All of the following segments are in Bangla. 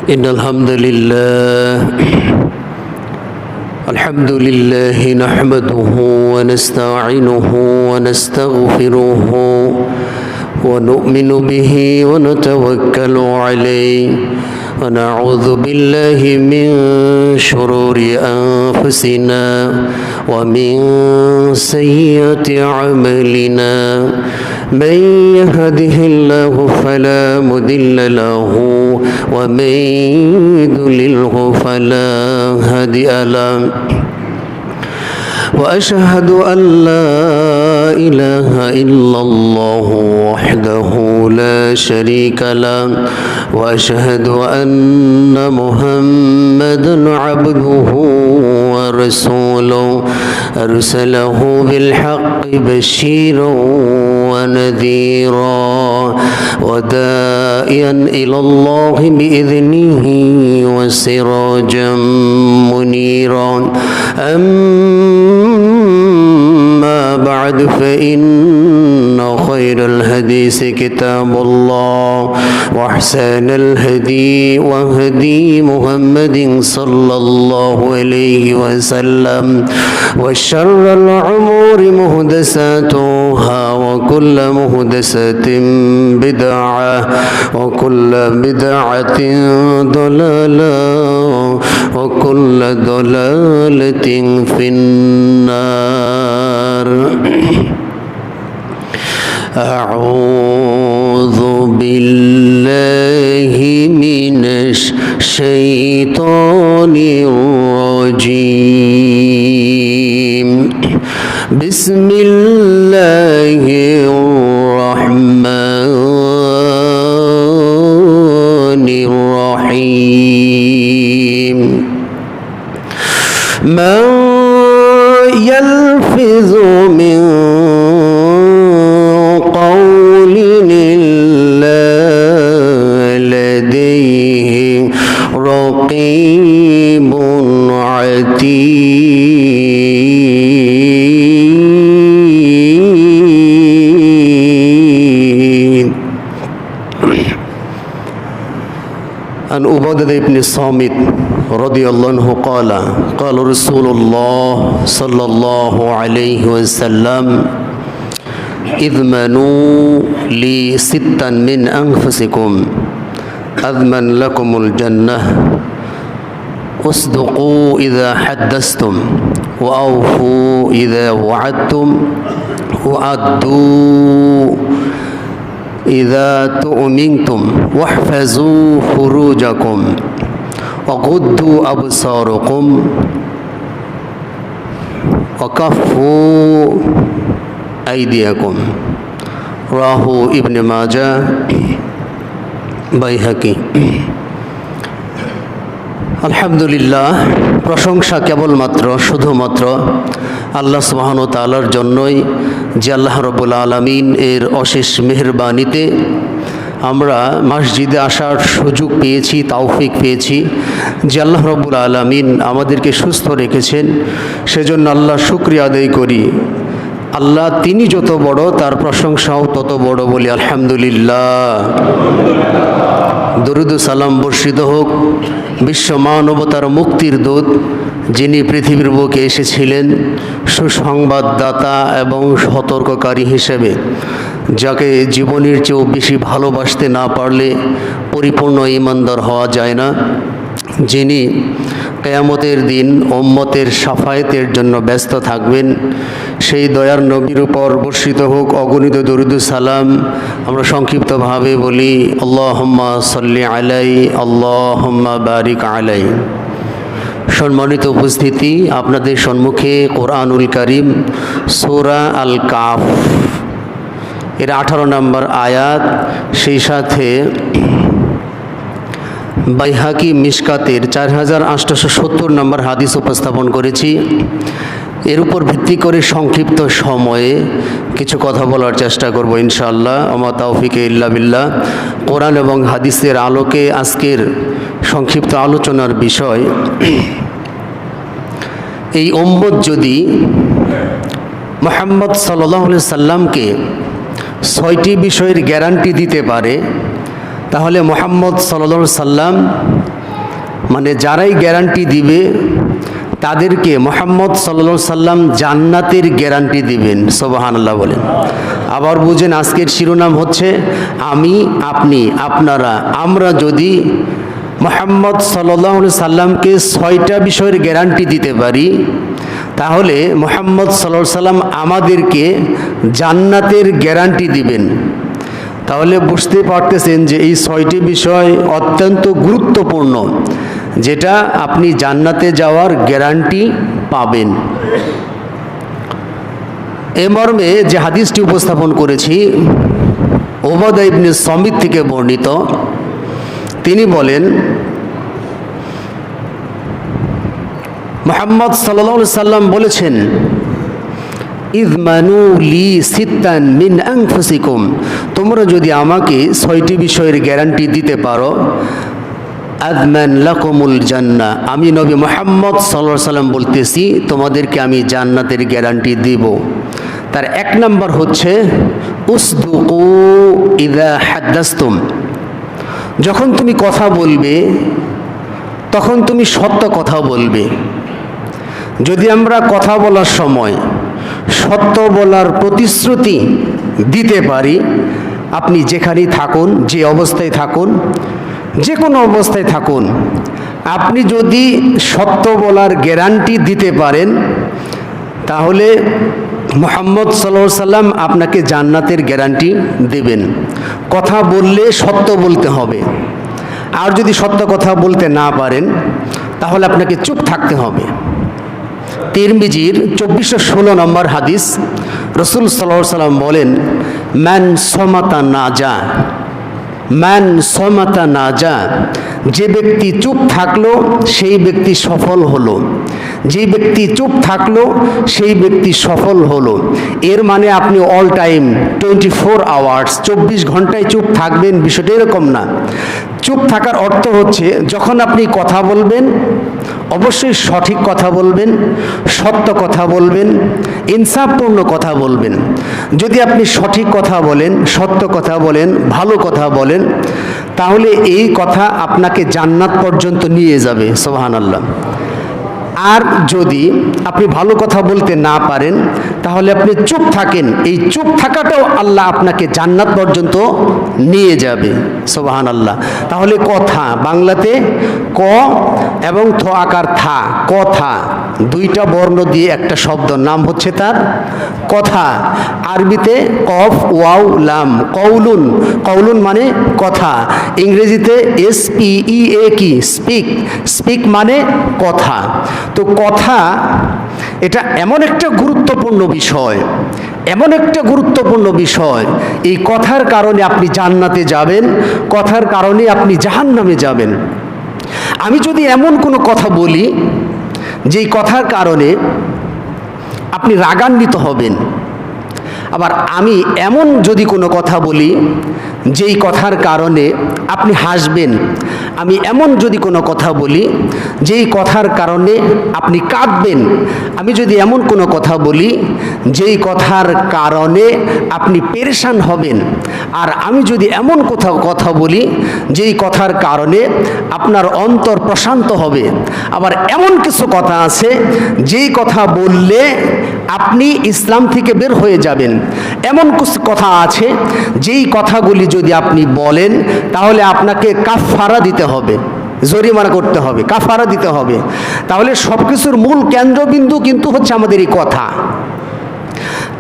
إن الحمد لله نحمده ونستعينه ونستغفره ونؤمن به ونتوكل عليه ونعوذ بالله من شرور أنفسنا ومن سيئات أعمالنا من يهده الله فلا مضل له ومن يضلله فلا هادي له وأشهد أن لا إله إلا الله وحده لا شريك له وأشهد أن محمدا عبده ورسوله أرسله بالحق بشيرا ونذيرا وداعيا إلى الله بإذنه وسراجا منيرا أما بعد فإن خير الحديث كتاب الله وأحسن الهدي وهدي محمد صلى الله عليه وسلم وشر الأمور محدثاتها وكل محدثة بدعة وكل بدعة ضلالة وكل ضلالة في النار. أعوذ بالله من الشيطان الرجيم. بسم الله الرحمن الرحيم. من يلفظ من قول إلا لديه رقيب عتيد. عن عبادة بن الصامت رضي الله عنه قال قال رسول الله صلى الله عليه وسلم اضمنوا لي ستا من أنفسكم أضمن لكم الجنة اصدقوا إذا حدثتم وأوفوا إذا وعدتم وأدوا إذا تؤمنتم واحفظوا فروجكم وغضوا أبصاركم وكفوا أيديكم. রাহু ইবনে মাজা বাইহাকি। আলহামদুলিল্লাহ, প্রশংসা কেবলমাত্র শুধুমাত্র আল্লাহ সুবহানাহু ওয়া তাআলার জন্যই, যে আল্লাহ রাব্বুল আলামিন এর অশেষ মেহেরবানিতে আমরা মসজিদে আসার সুযোগ পেয়েছি, তৌফিক পেয়েছি। যে আল্লাহ রাব্বুল আলামিন আমাদেরকে সুস্থ রেখেছেন, সেজন্য আল্লাহর শুকরিয়া আদায় করি। আল্লাহ তিনি যত বড়, তার প্রশংসাও তত বড় বলি আলহামদুলিল্লাহ। দরুদ ও সালাম বর্ষিত হোক বিশ্ব মানবতার মুক্তির দূত, যিনি পৃথিবীর বুকে এসেছিলেন সুসংবাদদাতা এবং সতর্ককারী হিসেবে, যাকে জীবনের চেয়েও বেশি ভালোবাসতে না পারলে পরিপূর্ণ ঈমানদার হওয়া যায় না। যিনি কিয়ামতের দিন উম্মতের শাফায়াতের জন্য ব্যস্ত থাকবেন, সেই দয়ার নবীর উপর বর্ষিত হোক অগণিত দরুদ ও সালাম। আমরা সংক্ষিপ্তভাবে বলি আল্লাহুম্মা সাল্লি আলাইহি আল্লাহুম্মা বারিক আলাইহি। সম্মানিত উপস্থিতি, আপনাদের সম্মুখে কোরআনুল কারীম সূরা আল কাহফ এর 18 নম্বর আয়াত, সেই সাথে বাইহাকি মিশকাতের 4870 নম্বর হাদিস উপস্থাপন করেছি। এর উপর ভিত্তি করে সংক্ষিপ্ত সময়ে কিছু কথা বলার চেষ্টা করব ইনশাআল্লাহ। আমা তাওফিকে ইল্লা বিল্লাহ। কোরআন এবং হাদিসের আলোকে আজকের সংক্ষিপ্ত আলোচনার বিষয়, এই উম্মত যদি মুহাম্মদ সাল্লাল্লাহু আলাইহি সাল্লামকে 6টি বিষয়ের গ্যারান্টি দিতে পারে, তাহলে মুহাম্মদ সাল্লাল্লাহু আলাইহি সাল্লাম মানে যারাই গ্যারান্টি দিবে তাদেরকে মুহাম্মদ সাল্লাল্লাহু আলাইহি সাল্লাম জান্নাতের গ্যারান্টি দিবেন। সুবহানাল্লাহ বলেন। আবার বুঝেন, আজকের শিরোনাম হচ্ছে আমি, আপনি, আপনারা, আমরা যদি মুহাম্মদ সাল্লাল্লাহু আলাইহি সাল্লামকে 6টা বিষয়ের গ্যারান্টি দিতে পারি, তাহলে মুহাম্মদ সাল্লাল্লাহু আলাইহি সাল্লাম আমাদেরকে জান্নাতের গ্যারান্টি দিবেন। তাহলে বুঝতে পারতেছেন যে এই 6টি বিষয় অত্যন্ত গুরুত্বপূর্ণ, যেটা আপনি জান্নাতে যাওয়ার গ্যারান্টি পাবেন। এ মর্মে যে হাদিসটি উপস্থাপন করেছি উবাদা ইবনে সামিত থেকে বর্ণিত, তিনি বলেন মুহাম্মদ সাল্লাল্লাহু আলাইহি সাল্লাম বলেছেন, ইযমানু লি সিত্তান মিন আনফুসিকুম, তোমরা যদি আমাকে 6টি বিষয়ের গ্যারান্টি দিতে পারো, আযমান লাকুমুল জান্নাহ, আমি নবী মুহাম্মদ সাল্লাল্লাহু আলাইহি সাল্লাম বলতেছি তোমাদেরকে আমি জান্নাতের গ্যারান্টি দেব। তার 1 নম্বর হচ্ছে উসদুকু ইযা হাদাসতুম, যখন তুমি কথা বলবে তখন তুমি সত্য কথা বলবে। যদি আমরা কথা বলার সময় সত্য বলার প্রতিশ্রুতি দিতে পারি, আপনি যেখানেই থাকুন, যে অবস্থায় থাকুন, যে কোনো অবস্থায় থাকুন, আপনি যদি সত্য বলার গ্যারান্টি দিতে পারেন, তাহলে মুহাম্মদ সাল্লাল্লাহু আলাইহি সাল্লাম আপনাকে জান্নাতের গ্যারান্টি দেবেন। কথা বললে সত্য বলতে হবে, আর যদি সত্য কথা বলতে না পারেন তাহলে আপনাকে চুপ থাকতে হবে। তিরমিজির 2416 নম্বর হাদিস, রাসূল সাল্লাল্লাহু আলাইহি সাল্লাম বলেন, মান সামাতা নাজা, মান সামাতা নাজা, যে ব্যক্তি চুপ থাকলো সেই ব্যক্তি সফল হলো, যে ব্যক্তি চুপ থাকলো সেই ব্যক্তি সফল হলো। এর মানে আপনি অল টাইম 24 আওয়ার্স 24 ঘন্টায় চুপ থাকবেন, বিষয়টা এরকম না। চুপ থাকার অর্থ হচ্ছে যখন আপনি কথা বলবেন অবশ্যই সঠিক কথা বলবেন, সত্য কথা বলবেন, ইনসাফপূর্ণ কথা বলবেন। যদি আপনি সঠিক কথা বলেন, সত্য কথা বলেন, ভালো কথা বলেন, তাহলে এই কথা আপনাকে জান্নাত পর্যন্ত নিয়ে যাবে। সুবহানাল্লাহ। আর যদি আপনি ভালো কথা বলতে না পারেন তাহলে আপনি চুপ থাকেন, এই চুপ থাকাটাও আল্লাহ আপনাকে জান্নাত পর্যন্ত নিয়ে যাবে। সুবহানাল্লাহ। তাহলে কথা, বাংলাতে ক এবং থ আকার থা, কথা, 2টা বর্ণ দিয়ে একটা শব্দ, নাম হচ্ছে তার কথা। আরবিতে কফ ওয়াও লাম, কওলুন, কওলুন মানে কথা। ইংরেজিতে SPEAK, স্পিক, স্পিক মানে কথা। তো কথা এটা এমন একটা গুরুত্বপূর্ণ বিষয়, এমন একটা গুরুত্বপূর্ণ বিষয়, এই কথার কারণে আপনি জান্নাতে যাবেন, কথার কারণে আপনি জাহান্নামে যাবেন। আমি যদি এমন কোনো কথা বলি যেই কথার কারণে আপনি রাগান্বিত হবেন, আবার আমি এমন যদি কোনো কথা বলি যেই কথার কারণে আপনি হাসবেন, আমি এমন যদি কোনো কথা বলি যেই কথার কারণে আপনি কাঁদবেন, আমি যদি এমন কোনো কথা বলি যেই কথার কারণে আপনি পেরেশান হবেন, আর আমি যদি এমন কথা বলি যেই কথার কারণে আপনার অন্তর প্রশান্ত হবে, আবার এমন কিছু কথা আছে যেই কথা বললে আপনি ইসলাম থেকে বের হয়ে যাবেন, এমন কিছু কথা আছে যেই কথাগুলি যদি আপনি বলেন তাহলে আপনাকে কাফারা দিতে হবে, জরিমানা করতে হবে, কাফারা দিতে হবে। তাহলে সব কিছুর মূল কেন্দ্রবিন্দু কিন্তু হচ্ছে আমাদের এই কথা।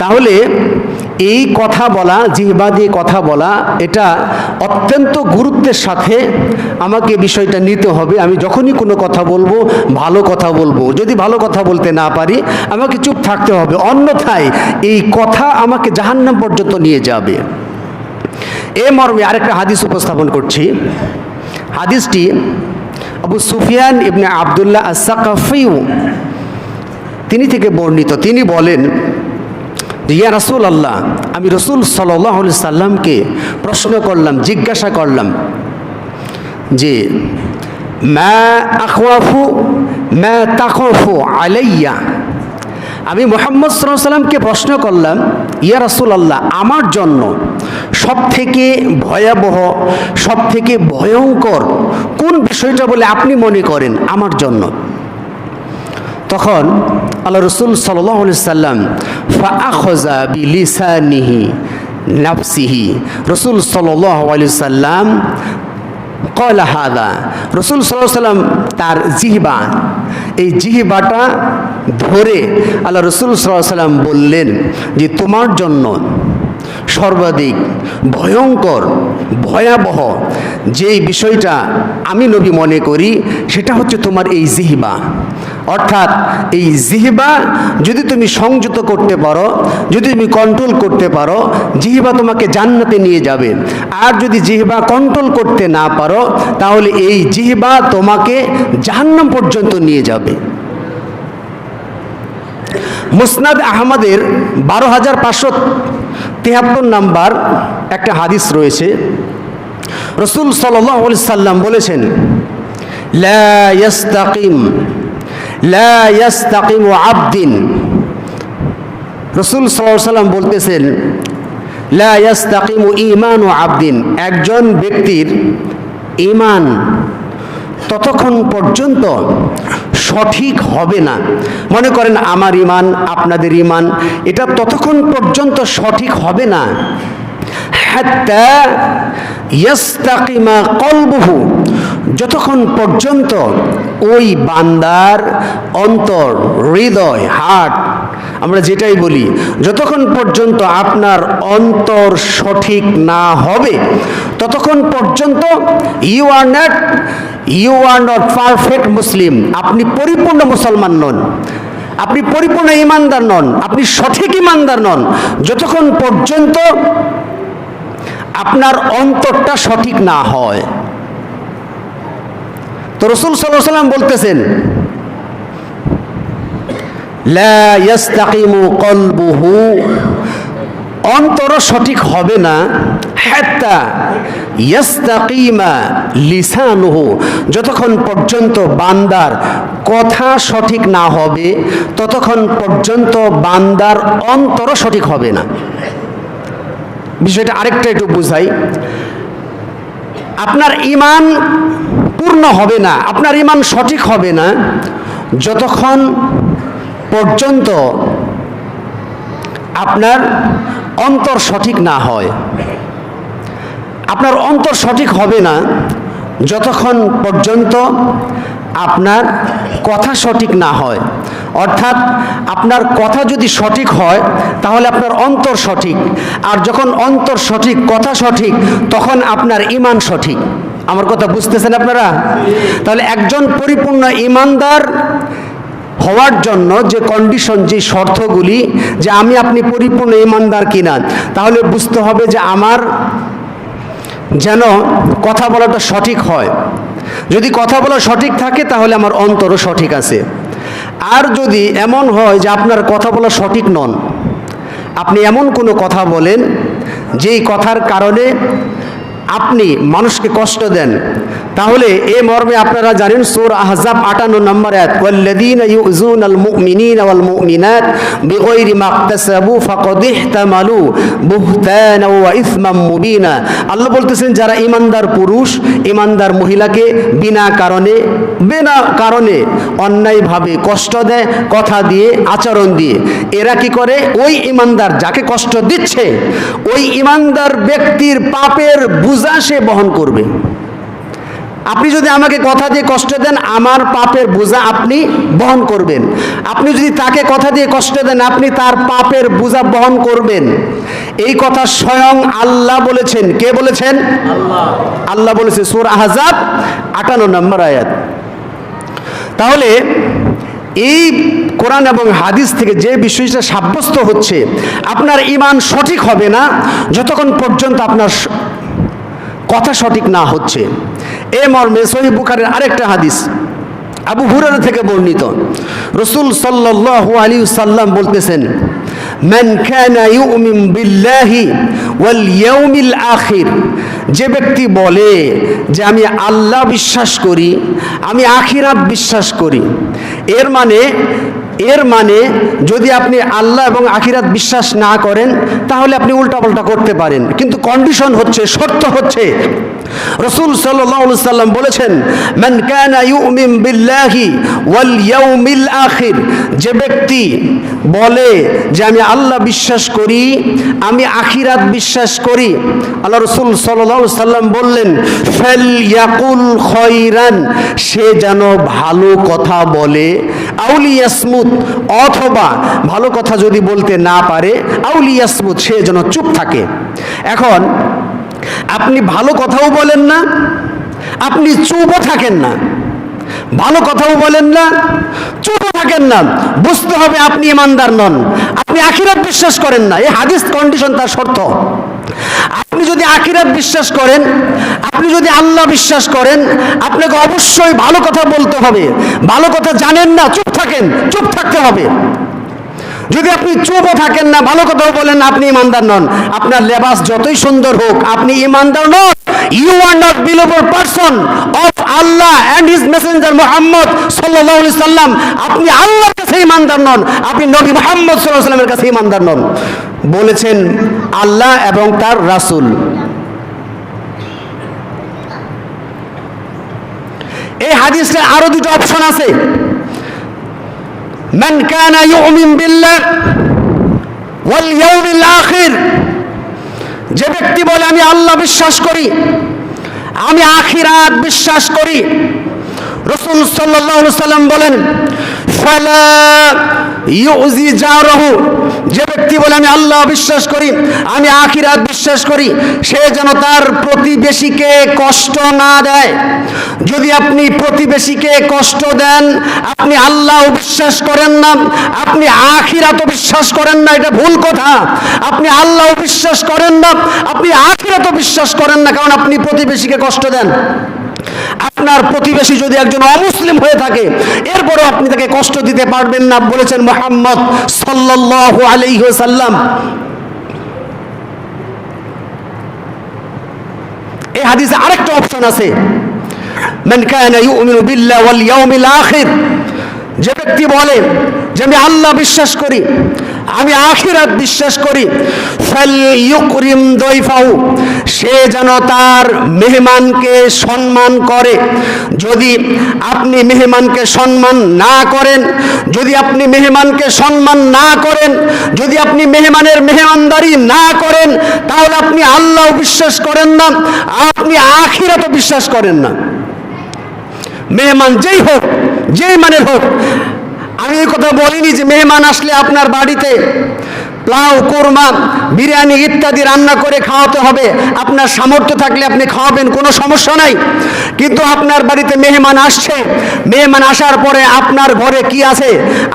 তাহলে এই কথা বলা, জিহ্বা দিয়ে কথা বলা, এটা অত্যন্ত গুরুত্বের সাথে আমাকে বিষয়টা নিতে হবে। আমি যখনই কোনো কথা বলবো ভালো কথা বলবো, যদি ভালো কথা বলতে না পারি আমাকে চুপ থাকতে হবে, অন্যথায় এই কথা আমাকে জাহান্নাম পর্যন্ত নিয়ে যাবে। এ মর্মে আরেকটা হাদিস উপস্থাপন করছি। হাদিসটি আবু সুফিয়ান ইবনে আব্দুল্লাহ আস-সাকাফি তিনি থেকে বর্ণিত। তিনি বলেন, ইয়া রাসূলুল্লাহ, আমি রাসূল সাল্লাল্লাহু আলাইহি সাল্লামকে প্রশ্ন করলাম, জিজ্ঞাসা করলাম যে মা আখওয়াফু মা তাখাফু আলাইয়া, আমি মুহাম্মদ সাল্লাল্লাহু আলাইহি সাল্লামকে প্রশ্ন করলাম ইয়া রাসূলুল্লাহ, আমার জন্য সবথেকে ভয়াবহ, সবথেকে ভয়ঙ্কর কোন বিষয়টা বলে আপনি মনে করেন আমার জন্য? তখন আল্লাহ রসুল সাল্লাল্লাহু আলাইহি সাল্লাম ফাআখাযা বিলিসানিহি নাফসিহি, রসুল সাল্লাল্লাহু আলাইহি সাল্লাম ক্বালা হাযা, রসুল সাল্লাল্লাহু আলাইহি সাল্লাম তার জিহবা, এই জিহবাটা ধরে আল্লাহ রসুল সাল্লাল্লাহু আলাইহি সাল্লাম বললেন যে তোমার জন্য সর্বাধিক ভয়ঙ্কর, ভয়াবহ যেই বিষয়টা আমি নবী মনে করি সেটা হচ্ছে তোমার এই জিহবা। অর্থাৎ এই জিহবা যদি তুমি সংযত করতে পারো, যদি তুমি কন্ট্রোল করতে পারো, জিহবা তোমাকে জান্নাতে নিয়ে যাবে। আর যদি জিহবা কন্ট্রোল করতে না পারো তাহলে এই জিহবা তোমাকে জাহান্নাম পর্যন্ত নিয়ে যাবে। মুসনাদ আহমদের 12,573 নাম্বার একটা হাদিস রয়েছে। রসুল সাল্লাল্লাহু আলাইহি সাল্লাম বলেছেন, লা ইয়াস্তাকিমু আবদিন, রসুল সাল্লাল্লাহু আলাইহি সাল্লাম বলতেছেন লা ইয়াস্তাকিমু ঈমানু আবদিন, একজন ব্যক্তির ঈমান ততক্ষণ পর্যন্ত সঠিক হবে না। মনে করেন আমার ঈমান, আপনাদের ঈমান, এটা ততক্ষণ পর্যন্ত সঠিক হবে না হাত্তা ইয়াস্তাকিমা কলবুহু, যতক্ষণ পর্যন্ত ওই বান্দার অন্তর, হৃদয়, হার্ট, আমরা যেটাই বলি, যতক্ষণ পর্যন্ত আপনার অন্তর সঠিক না হবে ততক্ষণ পর্যন্ত ইউ আর নট পারফেক্ট মুসলিম, আপনি পরিপূর্ণ মুসলমান নন, আপনি পরিপূর্ণ ঈমানদার নন, আপনি সঠিক ঈমানদার নন, যতক্ষণ পর্যন্ত আপনার অন্তরটা সঠিক না হয়। তো রাসূল সাল্লাল্লাহু আলাইহি সাল্লাম বলতেছেন লা ইয়াস্তাকিমু কলবুহু, অন্তর সঠিক হবে না হাত্তা ইয়াস্তাকিমা লিসানুহু, যতক্ষণ পর্যন্ত বান্দার কথা সঠিক না হবে ততক্ষণ পর্যন্ত বান্দার অন্তর সঠিক হবে না। বিষয়টা আরেকটা একটু বুঝাই, আপনার ঈমান পূর্ণ হবে না, আপনার ঈমান সঠিক হবে না যতক্ষণ পর্যন্ত আপনার অন্তর সঠিক না হয়। আপনার অন্তর সঠিক হবে না যতক্ষণ পর্যন্ত আপনার কথা সঠিক না হয়। অর্থাৎ আপনার কথা যদি সঠিক হয় তাহলে আপনার অন্তর সঠিক, আর যখন অন্তর সঠিক, কথা সঠিক, তখন আপনার ঈমান সঠিক। আমার কথা বুঝতেছেন আপনারা? তাহলে একজন পরিপূর্ণ ঈমানদার হওয়ার জন্য যে কন্ডিশন, যে শর্তগুলি, যে আমি আপনি পরিপূর্ণ ঈমানদার কিনা, তাহলে বুঝতে হবে যে আমার যেন কথা বলাটা সঠিক হয়। যদি কথা বলা সঠিক থাকে তাহলে আমার অন্তরও সঠিক আছে। আর যদি এমন হয় যে আপনার কথা বলা সঠিক নন, আপনি এমন কোনো কথা বলেন যেই কথার কারণে আপনি মানুষকে কষ্ট দেন, তাহলে এই মর্মে আপনারা জানেন সূরা আহজাব 58 নম্বর আয়াত, ওয়াল্লাযীনা ইউযুনাল মুমিনিনা ওয়াল মুমিনাত বিগাইরি মাকতাসাবু ফাকাদ ইহতামালু বুহতানা ওয়া ইসমান মুবিনা। আল্লাহ বলতেছেন যারা ঈমানদার পুরুষ, ঈমানদার মহিলাকে বিনা কারণে অন্যায়ভাবে কষ্ট দেয়, কথা দিয়ে, আচরণ দিয়ে, এরা কি করে? ওই ঈমানদার যাকে কষ্ট দিচ্ছে ওই ঈমানদার ব্যক্তির পাপের বোঝা সে বহন করবে। আপনি যদি আমাকে কথা দিয়ে কষ্ট দেন, আমার পাপের বোঝা আপনি বহন করবেন। আপনি যদি তাকে কথা দিয়ে কষ্ট দেন, আপনি তার পাপের বোঝা বহন করবেন। এই কথা স্বয়ং আল্লাহ বলেছেন। কে বলেছেন? আল্লাহ বলেছে, সূরা আহজাব 58 নম্বর আয়াত। তাহলে এই কোরআন এবং হাদিস থেকে যে বিষয়টা সাব্যস্ত হচ্ছে, আপনার ঈমান সঠিক হবে না যতক্ষণ পর্যন্ত আপনার কথা সঠিক না হচ্ছে। এ মর্মে সহিহ বুখারীর আরেকটা হাদিস আবু হুরায়রা থেকে বর্ণিত, রাসূল সাল্লাল্লাহু আলাইহি ওয়াসাল্লাম বলতেছেন, মান কানা ইউমিন বিল্লাহি ওয়াল ইয়াউমিল আখির, যে ব্যক্তি বলে যে আমি আল্লাহ বিশ্বাস করি, আমি আখিরাত বিশ্বাস করি, এর মানে এর মানে যদি আপনি আল্লাহ এবং আখিরাত বিশ্বাস না করেন তাহলে আপনি উল্টাপাল্টা করতে পারেন, কিন্তু কন্ডিশন হচ্ছে, শর্ত হচ্ছে, রাসূল সাল্লাল্লাহু আলাইহি সাল্লাম বলেছেন, মান কানা ইউমিন বিল্লাহি ওয়াল ইয়াউমিল আখির, যে ব্যক্তি বলে যে আমি আল্লাহ বিশ্বাস করি, আমি আখিরাত বিশ্বাস করি, আল্লাহ রাসূল সাল্লাল্লাহু আলাইহি সাল্লাম বললেন ফালইয়াকুল খায়রান, সে যেন ভালো কথা বলে, আউলি ইয়াসমুত, অথবা ভালো কথা যদি বলতে না পারে আউলি ইয়াসমুত, সে যেন চুপ থাকে। এখন আপনি ভালো কথাও বলেন না, আপনি চুপও থাকেন না, ভালো কথাও বলেন না, চুপও থাকেন না, বুঝতে হবে আপনি ইমানদার নন, আপনি আখিরাত বিশ্বাস করেন না। এই হাদিস কন্ডিশন, তার শর্ত। আপনি যদি আখিরাত বিশ্বাস করেন, আপনি যদি আল্লাহ বিশ্বাস করেন, আপনাকে অবশ্যই ভালো কথা বলতে হবে। ভালো কথা জানেন না, চুপ থাকেন, চুপ থাকতে হবে। যদি আপনি চুপও থাকেন না, ভালো কথাও বলেন না, আপনি ইমানদার নন। আপনার লেবাস যতই সুন্দর হোক, আপনি ইমানদার নন। You are not believer person of Allah and his messenger Muhammad সাল্লাল্লাহু আলাইহি সাল্লাম। আপনি আল্লাহর কাছে ইমানদার নন, আপনি নবী মুহাম্মদ সাল্লাল্লাহু আলাইহি সাল্লামের কাছে ইমানদার নন, বলেছেন আল্লাহ এবং তার রাসূল। এই হাদিসে আরো দুটো অপশন আছে। মান কানা ইউমিন বিল্লাহ ওয়াল ইয়াউমিল আখির, যে ব্যক্তি বলে আমি আল্লাহ বিশ্বাস করি, আমি আখিরাত বিশ্বাস করি, রাসূল সাল্লাল্লাহু আলাইহি সাল্লাম বলেন ফালা ইউজি জারহু, যে ব্যক্তি বলে আমি আল্লাহ বিশ্বাস করি, আমি আখিরাত বিশ্বাস করি, সে যেন তার প্রতিবেশীকে কষ্ট না দেয়। যদি আপনি প্রতিবেশীকে কষ্ট দেন, আপনি আল্লাহ বিশ্বাস করেন না, আপনি আখিরাতও বিশ্বাস করেন না, এটা ভুল কথা। আপনি আল্লাহ বিশ্বাস করেন না, আপনি আখিরাতও বিশ্বাস করেন না, কারণ আপনি প্রতিবেশীকে কষ্ট দেন। আপনার প্রতিবেশী যদি একজন অমুসলিম হয়ে থাকে, এরপরও আপনি তাকে কষ্ট দিতে পারবেন না, বলেছেন মুহাম্মদ সাল্লাল্লাহু আলাইহি ওয়াসাল্লাম। এই হাদিসে আরেকটা অপশন আছে, মান কানা ইউমিনু বিল্লাহি ওয়াল ইয়াউমিল আখির, যে ব্যক্তি বলে যে আমি আল্লাহ বিশ্বাস করি, আমি আখিরাত বিশ্বাস করি, ফালইউকরিম দাইফাহু, সে যেন তার মেহমানকে সম্মান করে। যদি আপনি মেহমানকে সম্মান না করেন, যদি আপনি মেহমানকে সম্মান না করেন, যদি আপনি মেহমানের মেহমানদারি না করেন, তাহলে আপনি আল্লাহ বিশ্বাস করেন না, আপনি আখিরাতও বিশ্বাস করেন না। মেহমান যেই হোক, যেই মানের হোক, আমি এই কথা বলিনি যে মেহমান আসলে আপনার বাড়িতে পোলাও, কোরমা, বিরিয়ানি ইত্যাদি রান্না করে খাওয়াতে হবে। আপনার সামর্থ্য থাকলে আপনি খাওয়াবেন, কোনো সমস্যা নাই। কিন্তু আপনার বাড়িতে মেহমান আসছে, মেহমান আসার পরে আপনার ঘরে কি আছে,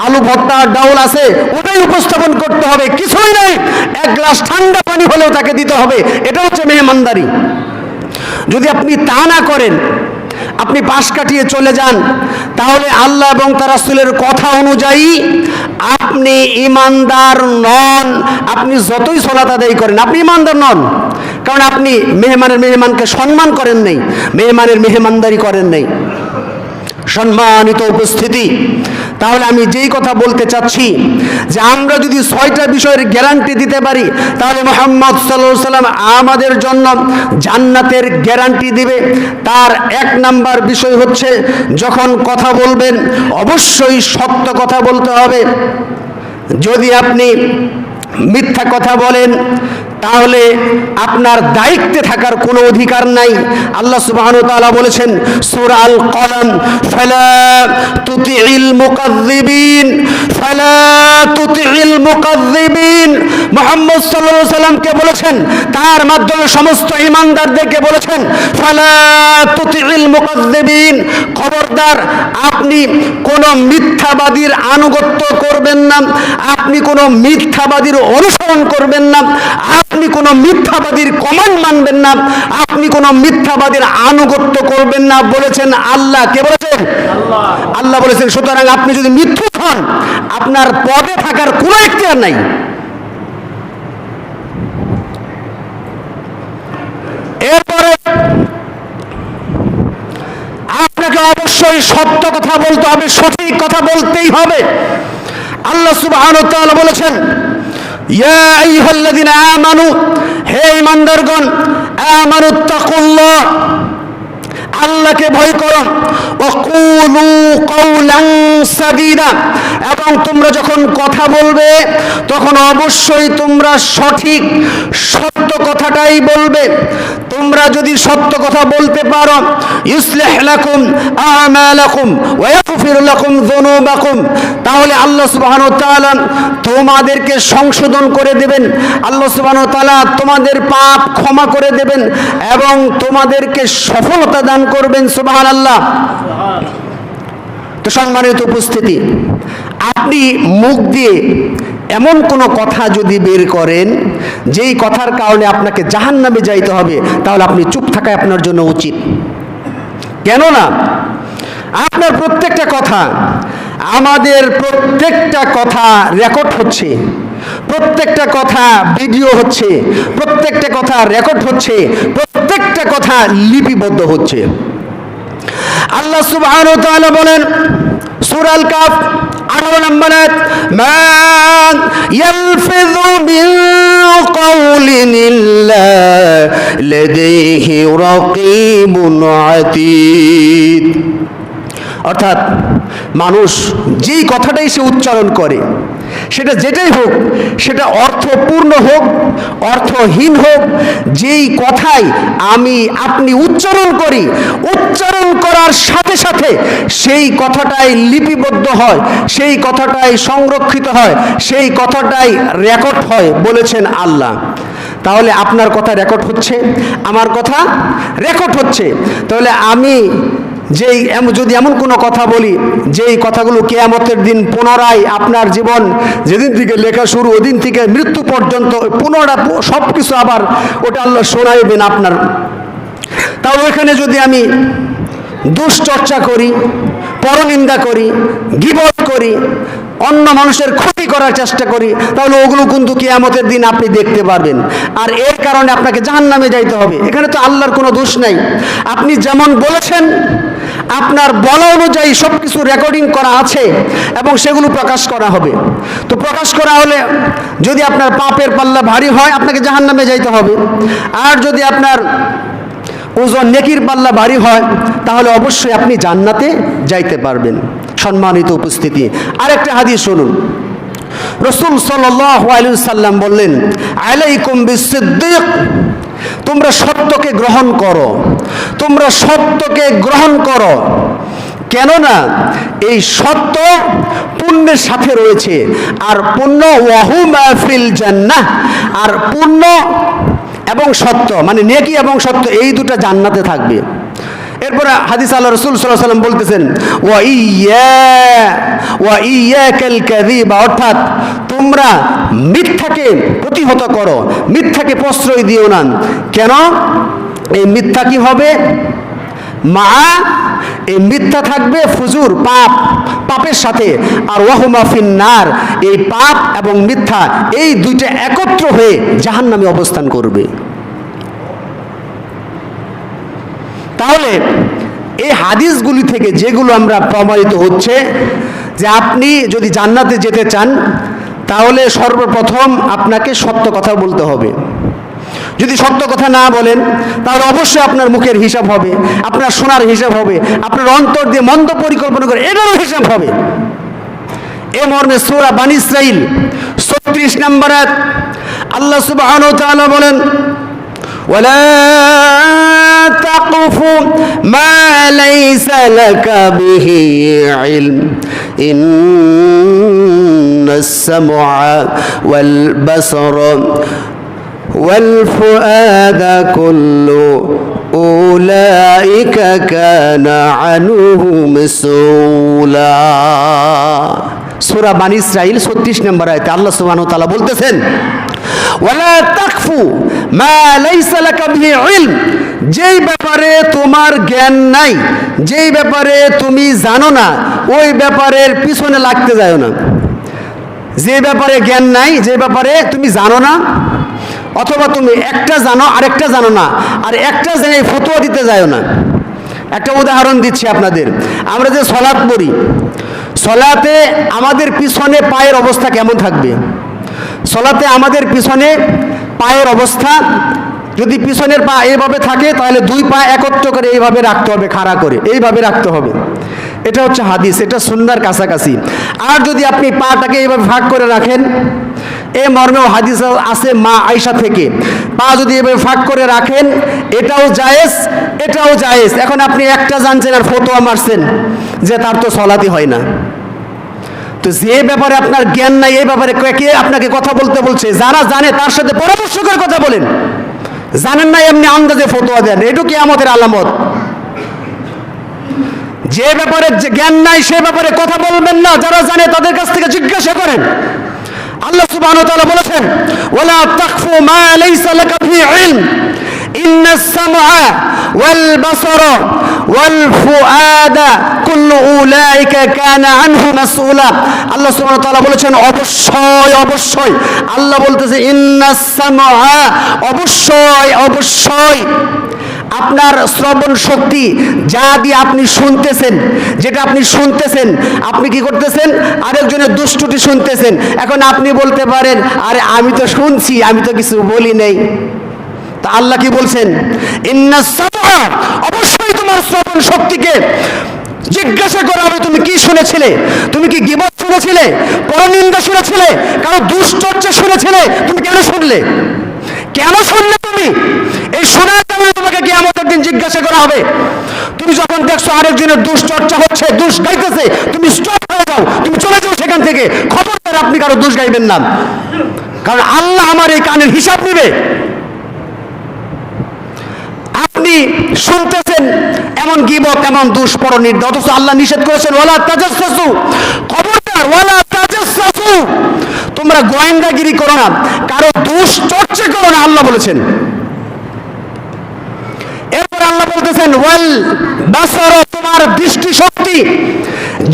আলু ভর্তা, ডাউল আছে, ওটাই উপস্থাপন করতে হবে, কিছুই নাই। এক গ্লাস ঠান্ডা পানি হলেও তাকে দিতে হবে, এটা হচ্ছে মেহমানদারি। যদি আপনি তা না করেন, আপনি পাশ কাটিয়ে চলে যান, তাহলে আল্লাহ এবং তার রাসূলের কথা অনুযায়ী আপনি ইমানদার নন। আপনি যতই সালাত আদায় করেন, আপনি ইমানদার নন, কারণ আপনি মেহমানকে সম্মান করেন নাই, মেহমানের মেহমানদারি করেন নাই। সম্মানিত উপস্থিতি, তাহলে আমি যেই কথা বলতে চাচ্ছি যে আমরা যদি 6টা বিষয়ের গ্যারান্টি দিতে পারি, তাহলে মুহাম্মদ সাল্লাল্লাহু আলাইহি সাল্লাম আমাদের জন্য জান্নাতের গ্যারান্টি দিবে। তার 1 নাম্বার বিষয় হচ্ছে, যখন কথা বলবেন অবশ্যই সত্য কথা বলতে হবে। যদি আপনি মিথ্যা কথা বলেন, তাহলে আপনার দায়িত্বে থাকার কোনো অধিকার নাই। আল্লাহ সুবহানাহু ওয়া তাআলা বলেছেন সূরা আল কলম, ফালা তুতিইল মুকাজ্জিবিন, ফালা তুতিইল মুকাজ্জিবিন। মুহাম্মদ সাল্লাল্লাহু আলাইহি সাল্লামকে বলেছেন, তার মাধ্যমে সমস্ত ঈমানদারদেরকে বলেছেন, ফালা তুতিইল মুকাজ্জিবিন, খবরদার আপনি কোনো মিথ্যাবাদীর আনুগত্য করবেন না, আপনি কোনো মিথ্যাবাদীর অনুসরণ করবেন না, আপনি কোনো মিথ্যাবাদীর কমান্ড মানবেন না, আপনি কোনো মিথ্যাবাদীর আনুগত্য করবেন না, বলেছেন আল্লাহ। কে বলেছেন? আল্লাহ বলেছেন। সুতরাং আপনি যদি মিথ্যুক হন, আপনার পদে থাকার কোনো এখতিয়ার নাই। এরপরে আপনাকে অবশ্যই সত্য কথা বলতে হবে, সঠিক কথা বলতেই হবে। আল্লাহ সুবহানাহু ওয়া তাআলা বলেছেন, ইয়া আইয়ুহাল্লাযীনা আমানু, হে ঈমানদারগণ, আমানুত্তাকুল্লাহ, আল্লাহকে ভয় করো, ওয়াকুলু কাওলান সাদীদা, এবং তোমরা যখন কথা বলবে তখন অবশ্যই তোমরা সঠিক সত্য কথাটাই বলবে। তোমরা যদি সত্য কথা বলতে পারো, ইউসলিহ লাকুম আমালাকুম ওয়া ইয়াগফির লাকুম যুনুবাকুম, তাহলে আল্লাহ সুবহানাহু ওয়া তাআলা তোমাদেরকে সংশোধন করে দেবেন, আল্লাহ সুবহানাহু ওয়া তাআলা তোমাদের পাপ ক্ষমা করে দেবেন এবং তোমাদেরকে সফলতা দান করবেন। সুবহানাল্লাহ। তো সম্মানিত উপস্থিতি, আপনি মুখ দিয়ে এমন কোনো কথা যদি বের করেন যেই কথার কারণে আপনাকে জাহান্নামে যাইতে হবে, তাহলে আপনি চুপ থাকাই আপনার জন্য উচিত। কেননা আপনার প্রত্যেকটা কথা, আমাদের প্রত্যেকটা কথা রেকর্ড হচ্ছে, প্রত্যেকটা কথা ভিডিও হচ্ছে, প্রত্যেকটা কথা রেকর্ড হচ্ছে, প্রত্যেকটা কথা লিপিবদ্ধ হচ্ছে। আল্লাহ সুবহানাহু ওয়া তাআলা বলেন সূরা আল কাফ 18 নম্বর আয়াত, মা ইয়ালফিযু মিন কাওলিন ইল্লা লাদাইহি রাকীবুন আতীদ। অর্থাৎ মানুষ যেই কথাটাই সে উচ্চারণ করে, সেটা যেটাই হোক, সেটা অর্থপূর্ণ হোক অর্থহীন হোক, যেই কথাই আমি আপনি উচ্চারণ করি, উচ্চারণ করার সাথে সাথে সেই কথাটাই লিপিবদ্ধ হয়, সেই কথাটাই সংরক্ষিত হয়, সেই কথাটাই রেকর্ড হয় বলেছেন আল্লাহ। তাহলে আপনার কথা রেকর্ড হচ্ছে, আমার কথা রেকর্ড হচ্ছে। তাহলে আমি যদি এমন কোনো কথা বলি যেই কথাগুলো কিয়ামতের দিন পুনরায় আপনার জীবন যেদিন থেকে লেখা শুরু ওদিন থেকে মৃত্যু পর্যন্ত পুনরায় সব কিছু আবার ওটা আল্লাহ শোনাইবেন আপনার, তাহলে ওইখানে যদি আমি দুশ্চর্চা করি, পরনিন্দা করি, গীবত করি, অন্য মানুষের ক্ষতি করার চেষ্টা করি, তাহলে ওগুলো কিন্তু কিয়ামতের দিন আপনি দেখতে পারবেন, আর এর কারণে আপনাকে জাহান্নামে যাইতে হবে। এখানে তো আল্লাহর কোনো দোষ নাই। আপনি যেমন বলেছেন, আপনার বলা অনুযায়ী সব কিছু রেকর্ডিং করা আছে এবং সেগুলো প্রকাশ করা হবে। তো প্রকাশ করা হলে যদি আপনার পাপের পাল্লা ভারী হয়, আপনাকে জাহান্নামে যাইতে হবে, আর যদি আপনার ওজন নেকির পাল্লা ভারী হয়, তাহলে অবশ্যই আপনি জান্নাতে যাইতে পারবেন। সম্মানিত উপস্থিতি, আরেকটা হাদিস শুনুন। রাসূল সাল্লাল্লাহু আলাইহি ওয়াসাল্লাম বললেন, আলাইকুম বিসিদ্দিক, তোমরা সত্যকে গ্রহণ করো, তোমরা সত্যকে গ্রহণ করো। কেননা এই সত্য পুণ্যের সাথে রয়েছে, আর পুণ্য ওয়াহুমা ফিল জান্নাহ, আর পুণ্য এবং সত্য মানে নেকি এবং সত্য এই দুটো জান্নাতে থাকবে। এরপরে হাদিস আল্লাহ রাসূল সাল্লাল্লাহু আলাইহি ওয়াসাল্লাম বলতেছেন, ওয়া ইয়াকাল কাযিব, অর্থাৎ তোমরা মিথ্যাকে প্রতিহত করো, মিথ্যাকে প্রশ্রয় দিও না। কেন? এই মিথ্যা কি হবে? এই মিথ্যা থাকবে ফুজুর, পাপের সাথে, আর ওয়াহুমা ফিন্নার, এই পাপ এবং মিথ্যা এই দুইটা একত্র হয়ে জাহান্নামে অবস্থান করবে। তাহলে এই হাদিসগুলি থেকে যেগুলো আমরা প্রমাণিত হচ্ছে যে আপনি যদি জান্নাতে যেতে চান, তাহলে সর্বপ্রথম আপনাকে সত্য কথা বলতে হবে। যদি সত্য কথা না বলেন, তাহলে অবশ্যই আপনার মুখের হিসাব হবে, আপনার শোনার হিসাব হবে, আপনার অন্তর দিয়ে মন্দ পরিকল্পনা করে এটারও হিসাব হবে। এ মর্মে সূরা বানী ইসরাঈল 36 নম্বর আয়াত আল্লাহ সুবহানাহু ওয়া তাআলা বলেন, ওয়ালা তাকফু মা লাইসা লাকা বিহি ইলম ইন্নাস সামআ ওয়াল বাসারা والفؤاد كل أولئك كان عنه مسؤولا। সূরা বানী ইসরাঈল 36 নম্বর আয়াতে আল্লাহ সুবহানাহু ওয়া তাআলা বলতেছেন, ওয়ালা তাকফু মা লাইসা লাকা বিহি ইলম, যেই ব্যাপারে তোমার জ্ঞান নাই, যেই ব্যাপারে তুমি জানো না, ওই ব্যাপারের পিছনে লাগতে যাও না। যে ব্যাপারে জ্ঞান নাই, যে ব্যাপারে তুমি জানো না, অথবা তুমি একটা জানো আরেকটা জানো না, আর একটা জেনে ফতোয়া দিতে যাও না। একটা উদাহরণ দিচ্ছি আপনাদের। আমরা যে সালাত পড়ি, সলাতে আমাদের পিছনে পায়ের অবস্থা কেমন থাকবে? সলাতে আমাদের পিছনে পায়ের অবস্থা, যদি পিছনের পা এইভাবে থাকে তাহলে দুই পা একত্র করে এইভাবে রাখতে হবে, খাড়া করে এইভাবে রাখতে হবে। এটা হচ্ছে হাদিস, এটা সুন্নাহর কাছাকাছি। আর যদি আপনি পাটাকে এইভাবে ভাগ করে রাখেন, এই মর্মেও হাদিস আছে মা আয়েশা থেকে, পা যদি এভাবে ফাঁক করে রাখেন এটাও জায়েজ, এটাও জায়েজ। এখন আপনি একটা জানছেন আর ফতোয়া মারছেন যে তার তো সলাতি হয় না। তো যে ব্যাপারে আপনার জ্ঞান নাই এই ব্যাপারে কে আপনাকে কথা বলতে বলছে? যারা জানে তার সাথে পরামর্শ করে কথা বলেন, জানেন না এমনি আন্দাজে ফতোয়া দেন, এটুকু কিয়ামতের আলামত। যে ব্যাপারে যে জ্ঞান নাই সে ব্যাপারে কথা বলবেন না, যারা জানে তাদের কাছ থেকে জিজ্ঞাসা করেন। আল্লাহ সুবহানাহু ওয়া তাআলা বলেছেন, ওয়ালা তাকফু মা লাইসা লাকা ফি ইলম ইন্নাস সামআ ওয়াল বাসারা ওয়াল ফুআদা কুল্লু উলাইকা কানা আনহু মাসউলা। আল্লাহ সুবহানাহু ওয়া তাআলা বলেছেন অবশ্যই অবশ্যই, আল্লাহ বলতেছে ইন্নাস সামআ, অবশ্যই অবশ্যই আপনার শ্রবণ শক্তি, যা দিয়ে আপনি শুনতেছেন, যেটা আপনি শুনতেছেন, আপনি কি করতেছেন? আরেকজনের দুষ্টুটি শুনতেছেন। এখন আপনি বলতে পারেন আরে আমি তো শুনছি, আমি তো কিছু বলি নাই। তা আল্লাহ কি বলছেন? ইন্নাস সামআ, অবশ্যই তোমার শ্রবণ শক্তিকে জিজ্ঞাসা করা হবে তুমি কি শুনেছিলে। তুমি কি গীবত শুনেছিলে, পরনিন্দা শুনেছিলে, কারো দুশ্চর্চা শুনেছিলে? তুমি কেন শুনলে? কেন শুনলে তুমি? এই শোনার কারণে তোমাকে কিয়ামতের দিন জিজ্ঞাসা করা হবে। তুমি যখন দেখছো আরেকজনের দুশ্চর্চা হচ্ছে, দুষ গাইতেছে, তুমি স্টপ হয়ে যাও, তুমি চলে যাও সেখান থেকে। খবরদার আপনি কারো দুষ গাইবেন না, কারণ আল্লাহ আমার এই কানের হিসাব নেবে। আপনি শুনতেছেন এমন গীবত, এমন দুষ্পরনিন্দা, অথচ আল্লাহ নিষেধ করেছেন ওয়ালা তাজাসসু, খবরদার ওয়ালা তাজাসসু, তোমরা গোয়েন্দাগিরি করো না, কারো দুশ্চর্চা করো না, আল্লাহ বলেছেন। এরপর আল্লাহ বলতেছেন ওয়াল বাসার, তোমার দৃষ্টি শক্তি,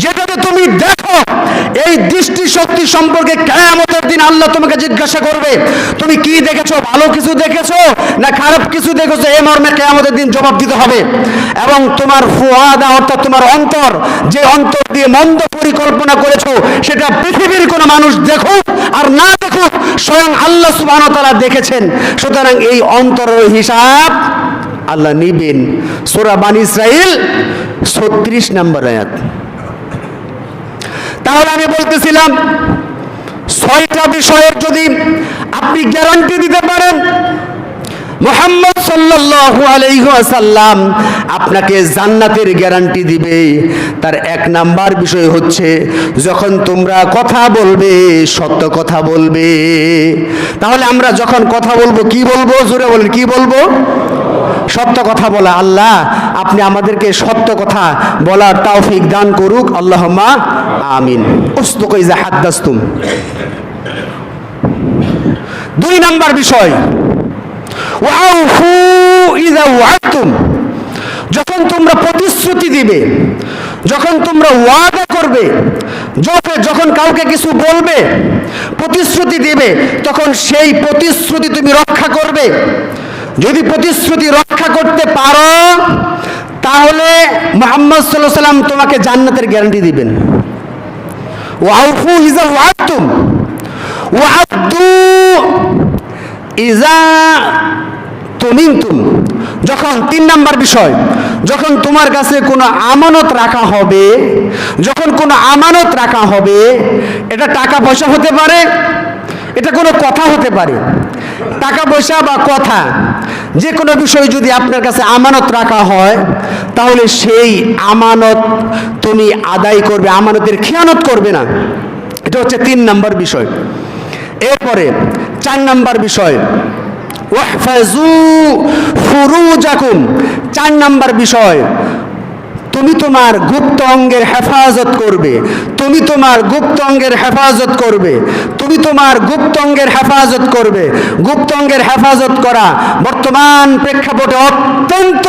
যেটাতে তুমি দেখো, এই দৃষ্টি শক্তি সম্পর্কে কিয়ামতের দিন আল্লাহ তোমাকে জিজ্ঞাসা করবে তুমি কি দেখেছো, ভালো কিছু দেখেছো না খারাপ কিছু দেখেছো, এই মর্মে কিয়ামতের দিন জবাব দিতে হবে। এবং তোমার ফুয়াদা, অর্থাৎ তোমার অন্তর, যে অন্তর দিয়ে মন্দ পরিকল্পনা করেছো সেটা পৃথিবীর কোনো মানুষ দেখুক আর না দেখুক, স্বয়ং আল্লাহ সুবহানাহু ওয়া তাআলা দেখেছেন। সুতরাং এই অন্তরের হিসাব আল্লাহ নিবেন। সূরা বানী ইসরাঈল 36 নম্বর আয়াত। তাহলে আমি বলতেছিলাম 6টা বিষয়ের যদি আপনি গ্যারান্টি দিতে পারেন, মুহাম্মদ সাল্লাল্লাহু আলাইহি ওয়াসাল্লাম আপনাকে জান্নাতের গ্যারান্টি দিবে। তার 1 নাম্বার বিষয় হচ্ছে যখন তোমরা কথা বলবে সত্য কথা বলবে। তাহলে আমরা যখন কথা বলবো কি বলবো? জোরে বলেন, কি বলবো? সত্য কথা বলা। আল্লাহ আপনি আমাদেরকে সত্য কথা বলার তৌফিক দান করুক, আল্লাহুম্মা আমিন। উসদুকু ইযা হাদাসতুম। 2 নাম্বার বিষয় ওয়াউফু ইযা ওয়া'আদতুম, যখন তোমরা প্রতিশ্রুতি দিবে, যখন তোমরা ওয়াদা করবে, যখন কাউকে কিছু বলবে, প্রতিশ্রুতি দিবে, তখন সেই প্রতিশ্রুতি তুমি রক্ষা করবে। যদি প্রতিশ্রুতি রক্ষা করতে পারো তাহলে মুহাম্মদ সাল্লাল্লাহু আলাইহি ওয়াসাল্লাম তোমাকে জান্নাতের গ্যারান্টি দিবেন। ওয়াউফু ইযা ওয়া'আদতুম ওয়া'আদু ইযা তুমিনতুম, যখন 3 নাম্বার বিষয়, যখন তোমার কাছে কোনো আমানত রাখা হবে, যখন কোনো আমানত রাখা হবে, এটা টাকা পয়সা হতে পারে, এটা কোনো কথা হতে পারে, টাকা পয়সা বা কথা, যে কোনো বিষয় যদি আপনার কাছে আমানত রাখা হয় তাহলে সেই আমানত তুমি আদায় করবে, আমানতের খেয়ানত করবে না। এটা হচ্ছে 3 নাম্বার বিষয়। এরপরে 4 নাম্বার বিষয় ওয়াহফাজু ফুরুজাকুম, 4 নাম্বার বিষয় তুমি তোমার গুপ্ত অঙ্গের হেফাজত করবে, তুমি তোমার গুপ্ত অঙ্গের হেফাজত করবে, তুমি তোমার গুপ্ত অঙ্গের হেফাজত করবে। গুপ্ত অঙ্গের হেফাজত করা বর্তমান প্রেক্ষাপটে অত্যন্ত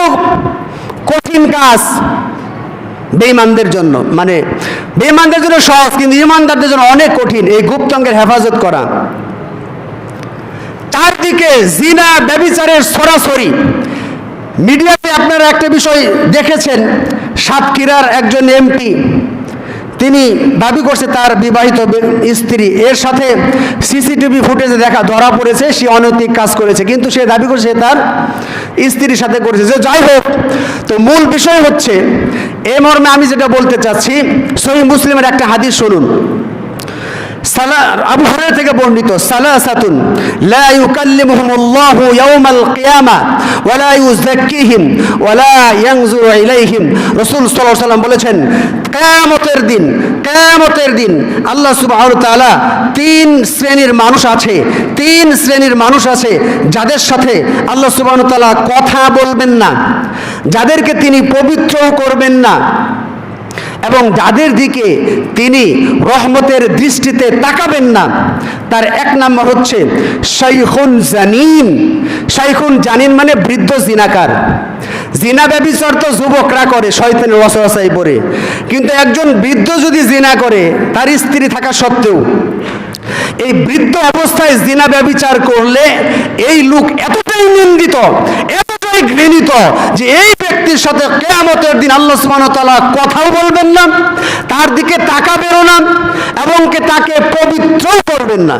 কঠিন কাজ বেঈমানদের জন্য, মানে বেঈমানদের জন্য সহজ কিন্তু ঈমানদারদের জন্য অনেক কঠিন এই গুপ্ত অঙ্গের হেফাজত করা। চারদিকে জিনা ব্যভিচারের ছড়াছড়ি। মিডিয়াতে আপনারা একটা বিষয় দেখেছেন, সাতক্ষীরার একজন এমপি তিনি দাবি করছে তার বিবাহিত স্ত্রী এর সাথে সিসিটিভি ফুটেজে ধরা পড়েছে, সে অনৈতিক কাজ করেছে, কিন্তু সে দাবি করছে তার স্ত্রীর সাথে করেছে। যে যাই হোক, তো মূল বিষয় হচ্ছে এই মর্মে আমি যেটা বলতে চাচ্ছি, সহিহ মুসলিমের একটা হাদিস শুনুন। আবু হুরায়রা থেকে বর্ণিত, সালাসাতুন লা ইউকাল্লিমুহুমুল্লাহু ইয়াওমাল কিয়ামা ওয়া লা ইউযাক্কিহিম ওয়া লা ইয়ানজুরু ইলাইহিম। রাসূল সাল্লাল্লাহু আলাইহি ওয়াসাল্লাম বলেছেন, কিয়ামতের দিন আল্লাহ সুবহানাহু ওয়া তাআলা তিন শ্রেণীর মানুষ আছে যাদের সাথে আল্লাহ সুবহানাহু ওয়া তাআলা কথা বলবেন না, যাদেরকে তিনি পবিত্র করবেন না, এবং যাদের দিকে তিনি রহমতের দৃষ্টিতে তাকাবেন না। তার এক নাম্বার হচ্ছে শাইখুন জানিন। শাইখুন জানিন মানে বৃদ্ধ জিনাকার। জিনা ব্যভিচার তো যুবকরা করে শয়তানের ওয়াসওয়াসায় পড়ে, কিন্তু একজন বৃদ্ধ যদি জিনা করে তার স্ত্রী থাকা সত্ত্বেও, এই বৃদ্ধ অবস্থায় জিনা ব্যভিচার করলে এই লোক এতটাই নিন্দিত, এতটাই ঘৃণিত যে এই ব্যক্তির সাথে কিয়ামতের দিন আল্লাহ সুবহানাহু ওয়া তাআলা কথাও বলবেন না, তার দিকে তাকাবেনও না, এবং তাকে পবিত্রও করবেন না।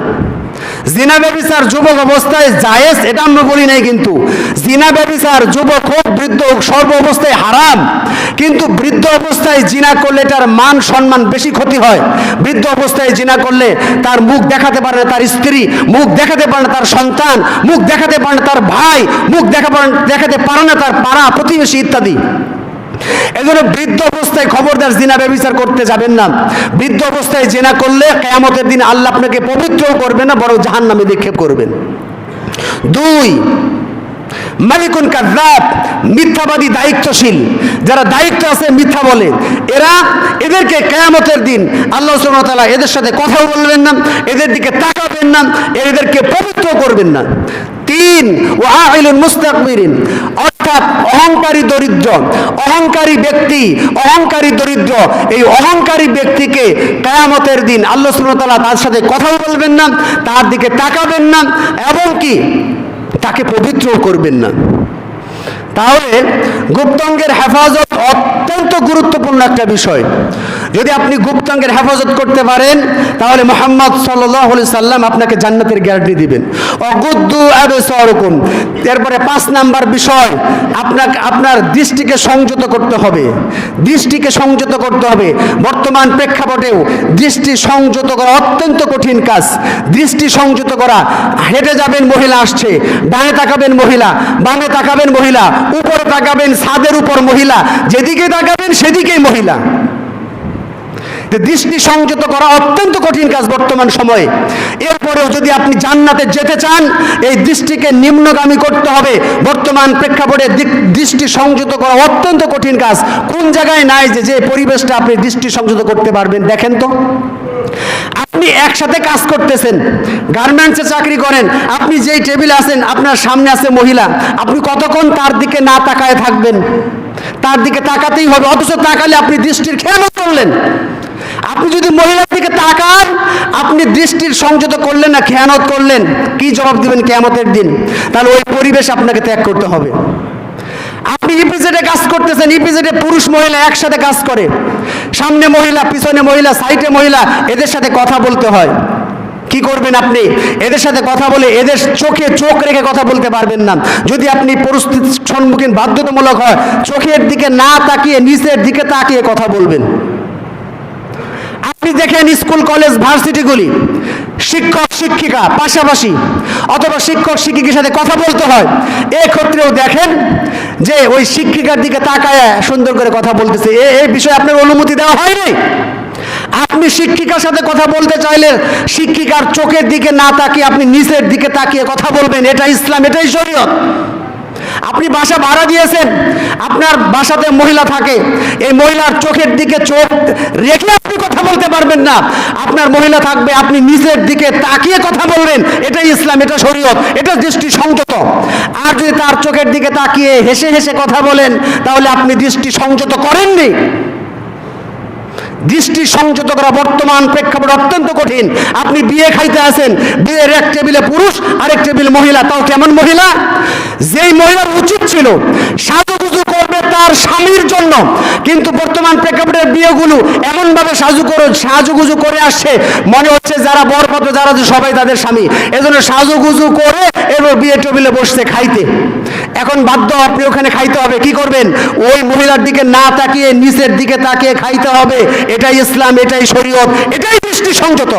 জিনা ব্যভিচার যুবক অবস্থায় জায়েজ, এটা আমরা বলি নাই, কিন্তু জিনা ব্যভিচার যুবক হোক বৃদ্ধ হোক সর্ব অবস্থায় হারাম। কিন্তু বৃদ্ধ অবস্থায় জিনা করলে এটার মান সম্মান বেশি ক্ষতি হয়। বৃদ্ধ অবস্থায় জিনা করলে তার মুখ দেখাতে পারে না তার স্ত্রী, মুখ দেখাতে পারে না তার সন্তান, মুখ দেখাতে পারে না তার ভাই, মুখ দেখাতে পারে না তার পাড়া প্রতিবেশী ইত্যাদি। এজন্য বৃদ্ধ অবস্থায় খবরদার জিনা ব্যভিচার করতে যাবেন না। বৃদ্ধ অবস্থায় জিনা করলে কিয়ামতের দিন আল্লাহ আপনাকে পবিত্রও করবেন না, বরং জাহান্নামে নিক্ষেপ করবেন। 2, মালিকুন কাযযাব, মিথ্যাবাদী দায়িত্বশীল, যারা দায়িত্ব আছে মিথ্যা বলে, এদেরকে কিয়ামতের দিন আল্লাহ সুবহানাহু ওয়া তাআলা এদের সাথে কথাও বলবেন না, এদের দিকে তাকাবেন না, এদেরকে পবিত্র করবেন না। 3, ওয়াইলুন মুস্তাকবিরিন, অর্থাৎ অহংকারী দরিদ্র, এই অহংকারী ব্যক্তিকে কিয়ামতের দিন আল্লাহ সুবহানাহু ওয়া তাআলা তার সাথে কথাও বলবেন না, তার দিকে তাকাবেন না, এবং তাকে পবিত্র করবেন না। তাহলে গুপ্তাঙ্গের হেফাজত অত্যন্ত গুরুত্বপূর্ণ একটা বিষয়। যদি আপনি গুপ্তাঙ্গের হেফাজত করতে পারেন তাহলে মুহাম্মদ সাল্লাল্লাহু আলাইহি সাল্লাম আপনাকে জান্নাতের গ্যারান্টি দিবেন। অগুদ্দু আবসারকুম, এরপরে 5 নাম্বার বিষয়, আপনার দৃষ্টিকে সংযত করতে হবে। বর্তমান প্রেক্ষাপটেও দৃষ্টি সংযত করা অত্যন্ত কঠিন কাজ। দৃষ্টি সংযত করা, হেঁটে যাবেন, মহিলা আসছে, ডানে তাকাবেন মহিলা, বামে তাকাবেন মহিলা, উপরে তাকাবেন, ছাদের উপর মহিলা, যেদিকে তাকাবেন সেদিকেই মহিলা। দৃষ্টি সংযত করা অত্যন্ত কঠিন কাজ বর্তমান সময়ে। এরপরেও যদি আপনি জান্নাতে যেতে চান, এই দৃষ্টিকে নিম্নগামী করতে হবে। বর্তমান প্রেক্ষাপটে দৃষ্টি সংযত করা অত্যন্ত কঠিন কাজ। কোন জায়গায় নাই যে পরিবেশটা আপনি দৃষ্টি সংযত করতে পারবেন? দেখেন তো, আপনি একসাথে কাজ করতেছেন, গার্মেন্টসে চাকরি করেন, আপনি যেই টেবিলে আছেন আপনার সামনে আছে মহিলা, আপনি কতক্ষণ তার দিকে না তাকায় থাকবেন? তার দিকে তাকাতেই হবে, অথচ তাকালে আপনি দৃষ্টির খেয়ানত করলেন। আপনি যদি মহিলার দিকে তাকান, আপনি দৃষ্টির সংযত করলেন না খেয়ানত করলেন, কি জবাব দিবেন কিয়ামতের দিন? তাহলে ওই পরিবেশ আপনাকে ত্যাগ করতে হবে। আপনি ইপিজেডে কাজ করতেছেন, ইপিজেডে পুরুষ মহিলা একসাথে কাজ করে, সামনে মহিলা, পিছনে মহিলা, সাইডে মহিলা, এদের সাথে কথা বলতে হয়। কি করবেন আপনি? এদের সাথে কথা বলে এদের চোখে চোখ রেখে কথা বলতে পারবেন না। যদি আপনি পরিস্থিতির সম্মুখীন বাধ্যতামূলক হয়, চোখের দিকে না তাকিয়ে নিচের দিকে তাকিয়ে কথা বলবেন। আপনি দেখেন স্কুল কলেজ ভার্সিটিগুলি, শিক্ষক শিক্ষিকা পাশাপাশি, অথবা শিক্ষক শিক্ষিকার সাথে কথা বলতে হয়, এক্ষেত্রেও দেখেন যে ওই শিক্ষিকার দিকে তাকায় সুন্দর করে কথা বলতেছে। এই বিষয়ে আপনার অনুমতি দেওয়া হয়নি। আপনি শিক্ষিকার সাথে কথা বলতে চাইলে শিক্ষিকার চোখের দিকে না তাকিয়ে আপনি নিচের দিকে তাকিয়ে কথা বলবেন। এটা ইসলাম, এটাই শরীয়ত। আপনি বাসা ভাড়া দিয়েছেন, আপনার বাসাতে মহিলা থাকে, এই মহিলার চোখের দিকে চোখ রেখে আপনি কথা বলতে পারবেন না। আপনার মহিলা থাকবে, আপনি নিচের দিকে তাকিয়ে কথা বলবেন। এটাই ইসলাম, এটা শরীয়ত, এটা দৃষ্টি সংযত। আর যদি তার চোখের দিকে তাকিয়ে হেসে হেসে কথা বলেন, তাহলে আপনি দৃষ্টি সংযত করেননি। দৃষ্টি সংযত করা বর্তমান প্রেক্ষাপট অত্যন্ত কঠিন। আপনি বিয়ে খাইতে আছেন, বিয়ের এক টেবিলে পুরুষ, আরেক টেবিলে মহিলা, তাও কেমন মহিলা? যেই মহিলার উচিত ছিল সাজুগুজু করবে, তার স্বামীর জন্য। কিন্তু বর্তমান প্রেক্ষাপটের বিয়েগুলো এমনভাবে সাজুগুজু করে আসছে, মনে হচ্ছে যারা বরপাত্র যারা আছে সবাই তাদের স্বামী। এজন্য সাজুগুজু করে এবার বিয়ে টেবিলে বসছে খাইতে। এখন বাধ্য আপনি ওখানে খাইতে হবে, কি করবেন? ওই মহিলার দিকে না তাকিয়ে নিচের দিকে তাকিয়ে খাইতে হবে। এটাই ইসলাম, এটাই শরীয়ত, এটাই দৃষ্টি সংযত।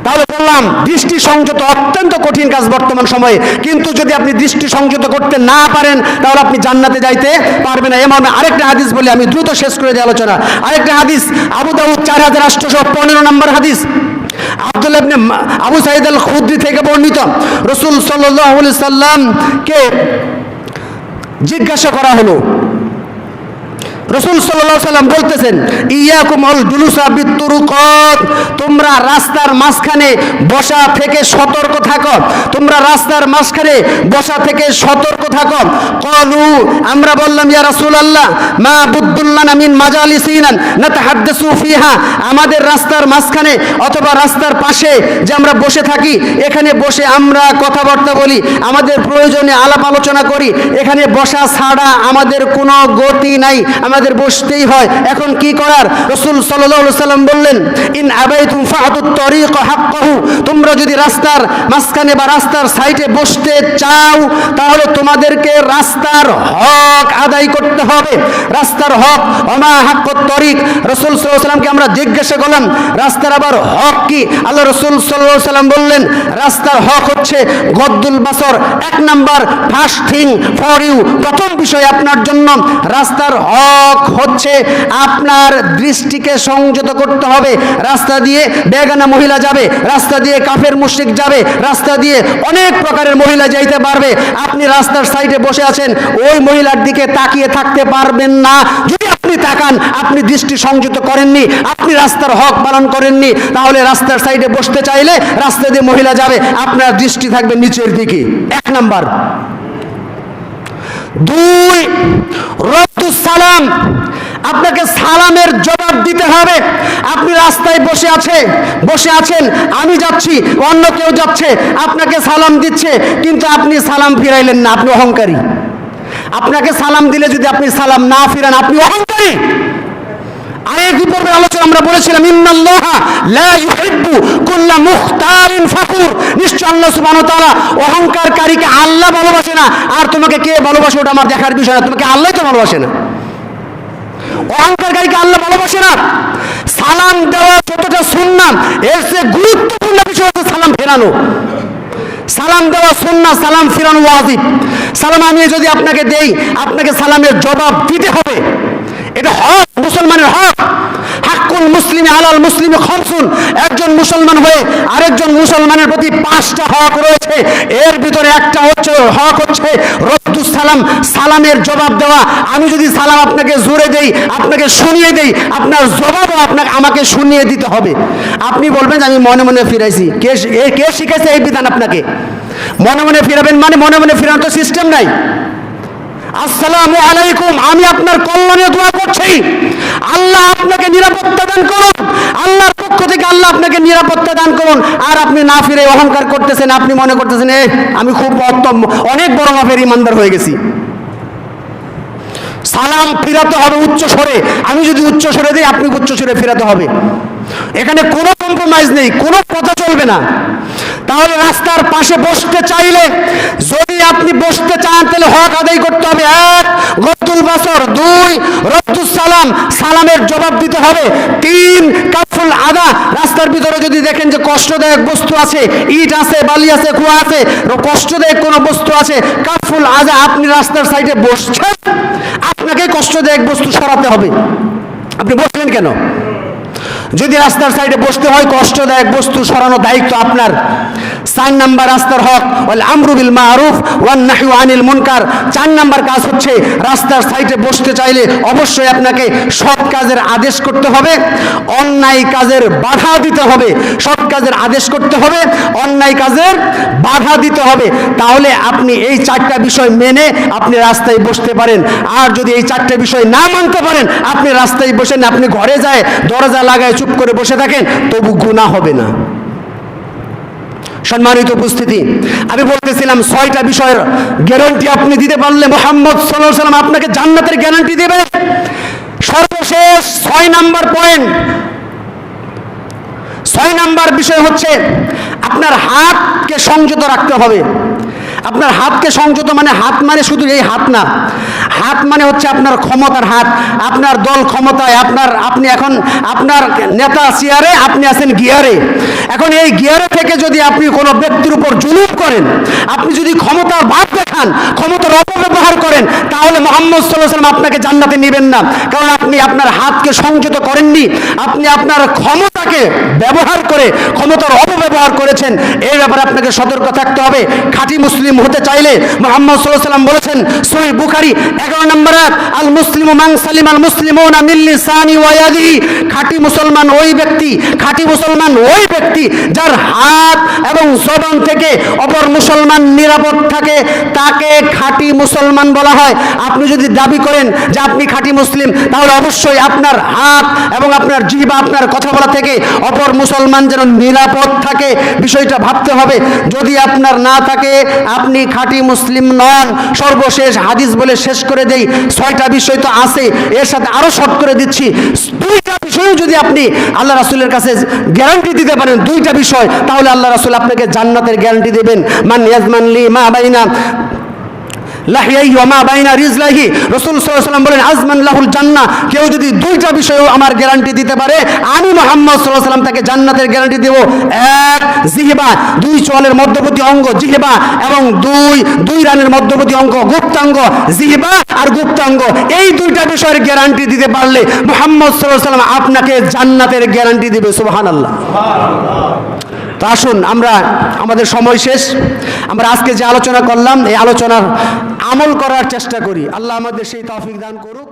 তাহলে বললাম দৃষ্টি সংযত অত্যন্ত কঠিন কাজ বর্তমান সময়ে। কিন্তু যদি আপনি দৃষ্টি সংযত করতে না পারেন তাহলে আপনি জান্নাতে যাইতে পারবেন না। এমন আরেকটা হাদিস বলি, আমি দ্রুত শেষ করে দিই আলোচনা। আরেকটা হাদিস, আবু দাউদ 4815 নম্বর হাদিস, আব্দুল্লাহ ইবনে আবু সাঈদ আল খুদরি থেকে বর্ণিত। রাসূল সাল্লাল্লাহু আলাইহি সাল্লামকে জিজ্ঞাসা করা হলো, রাসূল সাল্লাল্লাহু আলাইহি সাল্লাম বলতেছেন, ইয়াকুম আল জুলুসা বিতুরুকাত, তোমরা রাস্তার মাঝখানে বসা থেকে সতর্ক থাকো, তোমরা রাস্তার মাঝখানে বসা থেকে সতর্ক থাকো। ক্বালু, আমরা বললাম, ইয়া রাসূলুল্লাহ মা বুদ্দুল্লানা মিন মাজালিসিনা নাতাহাদ্দাসু ফিহা, আমাদের রাস্তার মাঝখানে অথবা রাস্তার পাশে যে আমরা বসে থাকি, এখানে বসে আমরা কথাবার্তা বলি, আমাদের প্রয়োজনে আলাপ আলোচনা করি, এখানে বসা ছাড়া আমাদের কোনো গতি নাই, আমাদের বসতেই হয়। এখন কি করার? রাসূল সাল্লাল্লাহু আলাইহি সাল্লাম বললেন, ইন আবাইতুম ফাআতুত তরিক হাক্কাহু, তোমরা যদি রাস্তার মাঝখানে বা রাস্তার সাইডে বসতে চাও তাহলে তোমাদেরকে রাস্তার হক আদায় করতে হবে। রাস্তার হক, ওমা হাক্কুত তরিক, রাসূল সাল্লাল্লাহু আলাইহি সাল্লামকে আমরা জিজ্ঞাসা করলাম রাস্তার আবার হক কি? আল্লাহ রাসূল সাল্লাল্লাহু আলাইহি সাল্লাম বললেন, রাস্তার হক হচ্ছে গদ্দুল বাসর, এক number first thing for you, প্রথম বিষয় আপনার জন্য রাস্তার হক হচ্ছে আপনার দৃষ্টিকে সংযত করতে হবে। রাস্তা দিয়ে বেগানা মহিলা যাবে, রাস্তা দিয়ে কাফের মুশরিক যাবে, রাস্তা দিয়ে অনেক প্রকারের মহিলা যাইতে পারবে। আপনি রাস্তার সাইডে বসে আছেন, ওই মহিলার দিকে তাকিয়ে থাকতে পারবেন না। যদি আপনি তাকান, আপনি দৃষ্টি সংযত করেননি, আপনি রাস্তার হক পালন করেননি। তাহলে রাস্তার সাইডে বসতে চাইলে রাস্তা দিয়ে মহিলা যাবে, আপনার দৃষ্টি থাকবে নিচের দিকে, এক নাম্বার। দুই, রদ্দুস সালাম, আপনাকে সালামের জবাব দিতে হবে। আপনি রাস্তায় বসে আছেন, আমি যাচ্ছি, অন্য কেউ যাচ্ছে, আপনাকে সালাম দিচ্ছে, কিন্তু আপনি সালাম ফিরাইলেন না, আপনি অহংকারী। আপনাকে সালাম দিলে যদি আপনি সালাম না ফিরান, আপনি অহংকারী। আরেক পর্বে আলোচনা আমরা বলেছিলাম, ইন্নাল্লাহা লা ইউহিব্বু কুল্লা মুখতারিন ফাখুর, নিশ্চয় আল্লাহ সুবহানাহু ওয়া তাআলা অহংকারকারীকে আল্লাহ ভালোবাসে না। আর তোমাকে কে ভালোবাসে ওটা আমার দেখার বিষয় না, তোমাকে আল্লাহই তো ভালোবাসে না। অহংকারকারীকে আল্লাহ ভালোবাসে না। সালাম দেওয়া যতটা সুন্নাত, এর চেয়ে গুরুত্বপূর্ণ বিষয় হচ্ছে সালাম ফেরানো। সালাম দেওয়া সুন্নাত, সালাম ফেরানো ওয়াজিব। সালাম আমি যদি আপনাকে দেই, আপনাকে সালামের জবাব দিতে হবে, এটা হক, মুসলমানের হক। হাক্কুল মুসলিম আলাল মুসলিম খামসুন, একজন মুসলমান হয়ে আরেকজন মুসলমানের প্রতি 5টা হক রয়েছে। এর ভিতরে একটা হক হচ্ছে রদ্দুস সালাম, সালামের জবাব দেওয়া। আমি যদি সালাম আপনাকে জোরে দেই, আপনাকে শুনিয়ে দেই, আপনার জবাবও আমাকে শুনিয়ে দিতে হবে। আপনি বলবেন যে আমি মনে মনে ফিরাইছি। কে শিখেছে এই বিধান আপনাকে? মনে মনে ফিরাবেন মানে মনে মনে ফিরানোর তো সিস্টেম নাই। আসসালামু আলাইকুম, আমি আপনার কল্যাণে দোয়া করছি, আল্লাহ আপনাকে নিরাপত্তা দান করুন, আল্লাহর পক্ষ থেকে আল্লাহ আপনাকে নিরাপত্তা দান করুন। আর আপনি না ফিরে অহংকার করতেছেন, আপনি মনে করতেছেন আমি খুব অনেক বড় মাপের ইমানদার হয়ে গেছি। সালাম ফিরাতে হবে উচ্চ স্বরে। আমি যদি উচ্চ স্বরে দিই, আপনি উচ্চ স্বরে ফিরাতে হবে। এখানে কোনো কম্প্রোমাইজ নেই, কোনো কথা চলবে না। তাহলে রাস্তার পাশে বসতে চাইলে, যদি আপনি বসতে চান তাহলে হক আদায় করতে হবে। 1, গদ্দুল বাসর। 2, রদ্দুস সালাম, সালামের জবাব দিতে হবে। 3, কাফুল আদা, রাস্তার ভিতরে যদি দেখেন যে কষ্টদায়ক বস্তু আছে, ইট আছে, বালি আছে, কুয়া আছে, কষ্টদায়ক কোনো বস্তু আছে, কাফুল আদা, আপনি রাস্তার সাইডে বসছেন, আপনাকে কষ্টদায়ক বস্তু সরাতে হবে। আপনি বসলেন কেন? যদি রাস্তার সাইডে বসতে হয়, কষ্টদায়ক বস্তু সরানোর দায়িত্ব আপনার। 4 নাম্বার রাস্তার হক, ওয়াল আমরু বিল মারুফ ওয়ান নাহয়ু আনিল মুনকার। 4 নাম্বার কাজ হচ্ছে রাস্তার সাইডে বসতে চাইলে অবশ্যই আপনাকে সৎ কাজের আদেশ করতে হবে, অন্যায় কাজের বাধা দিতে হবে। সৎ কাজের আদেশ করতে হবে, অন্যায় কাজের বাধা দিতে হবে। তাহলে আপনি এই 4টা বিষয় মেনে আপনি রাস্তায় বসতে পারেন। আর যদি এই 4টা বিষয় না মানতে পারেন, আপনি রাস্তায় বসেন, আপনি ঘরে যায় দরজা লাগায় চুপ করে বসে থাকেন, তবু গুনাহ হবে না। সম্মানিত উপস্থিতি, আমি বলতেছিলাম 6টা বিষয়ের গ্যারান্টি আপনি দিতে পারলে মুহাম্মদ সাল্লাল্লাহু আলাইহি ওয়াসাল্লাম আপনাকে জান্নাতের গ্যারান্টি দেবে। সর্বশেষ 6 নাম্বার পয়েন্ট, 6 নাম্বার বিষয় হচ্ছে আপনার হাতকে সংযত রাখতে হবে। আপনার হাতকে সংযত মানে হাত মানে শুধু এই হাত না, হাত মানে হচ্ছে আপনার ক্ষমতার হাত। আপনার দল ক্ষমতায়, আপনি এখন আপনার নেতা চেয়ারে, আপনি আছেন গিয়ারে। এখন এই গিয়ারে থেকে যদি আপনি কোনো ব্যক্তির উপর জুলুম করেন, আপনি যদি ক্ষমতার ভাব দেখান, ক্ষমতার অপব্যবহার করেন, তাহলে মুহাম্মদ সাল্লাল্লাহু আলাইহি ওয়াসাল্লাম আপনাকে জান্নাতে নেবেন না। কারণ আপনি আপনার হাতকে সংযত করেননি, আপনি আপনার ক্ষমতাকে ব্যবহার করে ক্ষমতার অপব্যবহার করেছেন। এই ব্যাপারে আপনাকে সতর্ক থাকতে হবে। খাঁটি মুসলিম হতে চাইলে মুহাম্মদ সাল্লাল্লাহু আলাইহি ওয়াসাল্লাম বলেছেন, সহিহ বুখারী 11 নম্বর আয়াত, আল মুসলিমু মান সালিমাল মুসলিমুনা মিন লিসানি ওয়া ইয়াদিহি। খাঁটি মুসলমান ওই ব্যক্তি, খাঁটি মুসলমান ওই ব্যক্তি যার হাত এবং জবান থেকে অপর মুসলমান নিরাপদ থাকে, তাকে খাঁটি মুসলমান বলা হয়। আপনি যদি দাবি করেন যে আপনি খাঁটি মুসলিম, তাহলে অবশ্যই আপনার হাত এবং আপনার জিহ্বা, আপনার কথা বলা থেকে অপর মুসলমান যেন নিরাপদ থাকে, বিষয়টা ভাবতে হবে। যদি আপনার না থাকে, আপনি খাঁটি মুসলিম নন। সর্বশেষ হাদিস বলে শেষ করে দেই, 6টা বিষয় তো আছে, এর সাথে আরো শর্ট করে দিচ্ছি। 2টা বিষয় যদি আপনি আল্লাহ রাসূলের কাছে গ্যারান্টি দিতে পারেন, 2টা বিষয়, তাহলে আল্লাহ রাসূল আপনাকে জান্নাতের গ্যারান্টি দেবেন। মান ইয়াজমান লি মা বাইনা লাহিয়াহি ওয়া মা বাইনা রিজলাহি। রাসূল সাল্লাল্লাহু আলাইহি ওয়াসাল্লাম বলেন, আজমান লাহুল জান্নাহ। কেউ যদি 2টা বিষয়ও আমার গ্যারান্টি দিতে পারে, আমি মুহাম্মদ সাল্লাল্লাহু আলাইহি ওয়াসাল্লাম তাকে জান্নাতের গ্যারান্টি দেব। 1, জিহবা, 2 চোয়ালের মধ্যবর্তী অঙ্গ জিহবা, এবং 2 রানের মধ্যবর্তী অঙ্গ গুপ্তাঙ্গ, জিহবা আর গুপ্তাঙ্গ। এই 2টা বিষয়ের গ্যারান্টি দিতে পারলে মুহাম্মদ সাল্লাল্লাহু আলাইহি ওয়াসাল্লাম আপনাকে জান্নাতের গ্যারান্টি দিবে। সুবহানাল্লাহ। তো আসুন, আমাদের সময় শেষ, আমরা আজকে যে আলোচনা করলাম, এই আলোচনার আমল করার চেষ্টা করি। আল্লাহ আমাদের সেই তৌফিক দান করুক।